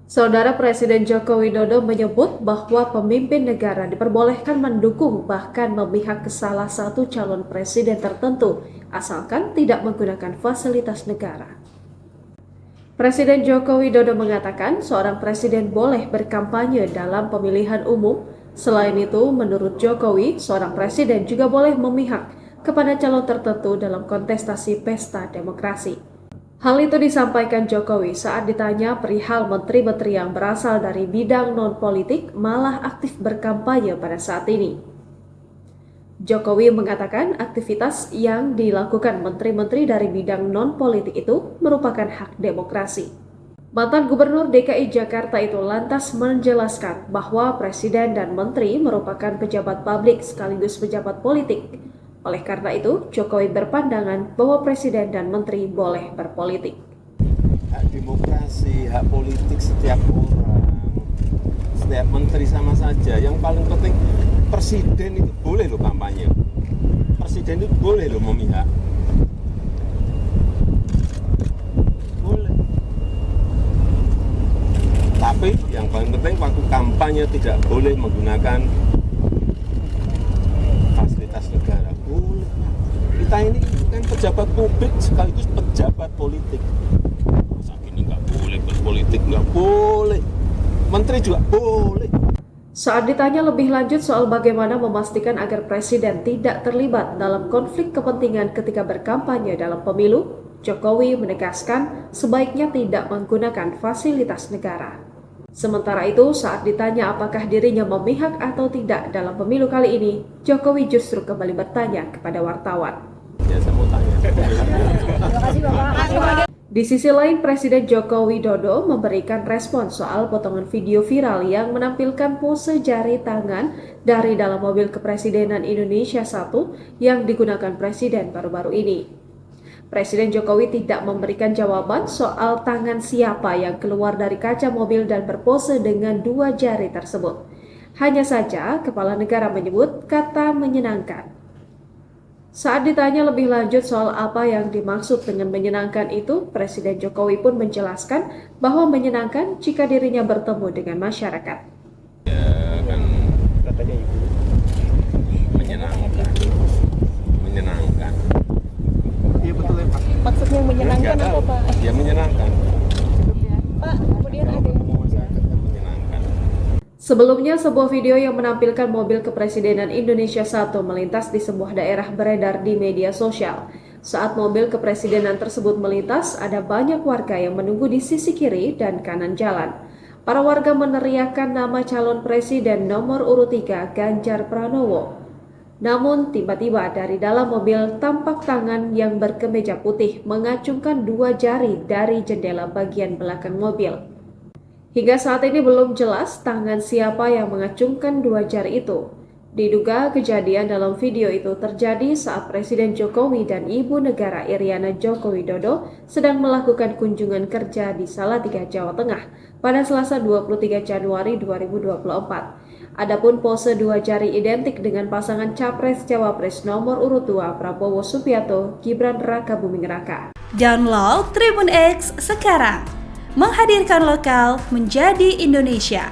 Saudara Presiden Joko Widodo menyebut bahwa pemimpin negara diperbolehkan mendukung bahkan memihak ke salah satu calon presiden tertentu, asalkan tidak menggunakan fasilitas negara. Presiden Joko Widodo mengatakan seorang presiden boleh berkampanye dalam pemilihan umum. Selain itu, menurut Jokowi, seorang presiden juga boleh memihak kepada calon tertentu dalam kontestasi pesta demokrasi. Hal itu disampaikan Jokowi saat ditanya perihal menteri-menteri yang berasal dari bidang non-politik malah aktif berkampanye pada saat ini. Jokowi mengatakan aktivitas yang dilakukan menteri-menteri dari bidang non-politik itu merupakan hak demokrasi. Mantan Gubernur DKI Jakarta itu lantas menjelaskan bahwa presiden dan menteri merupakan pejabat publik sekaligus pejabat politik. Oleh karena itu, Jokowi berpandangan bahwa presiden dan menteri boleh berpolitik. Hak demokrasi, hak politik setiap orang, setiap menteri sama saja. Yang paling penting presiden itu boleh loh kampanye. Presiden itu boleh loh memihak. Boleh. Tapi yang paling penting waktu kampanye tidak boleh menggunakan fasilitas negara. Boleh. Kita ini kan pejabat publik sekaligus pejabat politik. Masa gini nggak boleh berpolitik, nggak boleh. Menteri juga boleh. Saat ditanya lebih lanjut soal bagaimana memastikan agar presiden tidak terlibat dalam konflik kepentingan ketika berkampanye dalam pemilu, Jokowi menegaskan sebaiknya tidak menggunakan fasilitas negara. Sementara itu, saat ditanya apakah dirinya memihak atau tidak dalam pemilu kali ini, Jokowi justru kembali bertanya kepada wartawan. Ya, saya mau tanya. Terima kasih Bapak. Di sisi lain, Presiden Joko Widodo memberikan respon soal potongan video viral yang menampilkan pose jari tangan dari dalam mobil kepresidenan Indonesia 1 yang digunakan Presiden baru-baru ini. Presiden Jokowi tidak memberikan jawaban soal tangan siapa yang keluar dari kaca mobil dan berpose dengan dua jari tersebut. Hanya saja, Kepala Negara menyebut kata menyenangkan. Saat ditanya lebih lanjut soal apa yang dimaksud dengan menyenangkan itu, Presiden Jokowi pun menjelaskan bahwa menyenangkan jika dirinya bertemu dengan masyarakat. Ya kan katanya Ibu menyenangkan. Menyenangkan. Iya betul ya Pak. Maksudnya menyenangkan apa Pak? Ya menyenangkan. Pak, kemudian ada yang menyenangkan. Sebelumnya, sebuah video yang menampilkan mobil kepresidenan Indonesia 1 melintas di sebuah daerah beredar di media sosial. Saat mobil kepresidenan tersebut melintas, ada banyak warga yang menunggu di sisi kiri dan kanan jalan. Para warga meneriakkan nama calon presiden nomor urut 3 Ganjar Pranowo. Namun tiba-tiba dari dalam mobil tampak tangan yang berkemeja putih mengacungkan dua jari dari jendela bagian belakang mobil. Hingga saat ini belum jelas tangan siapa yang mengacungkan dua jari itu. Diduga kejadian dalam video itu terjadi saat Presiden Jokowi dan Ibu Negara Iriana Joko Widodo sedang melakukan kunjungan kerja di Salatiga, Jawa Tengah pada Selasa 23 Januari 2024. Adapun pose dua jari identik dengan pasangan Capres-Cawapres nomor urut 2 Prabowo Subianto, Gibran Rakabuming Raka. Download Tribun X sekarang, menghadirkan lokal menjadi Indonesia.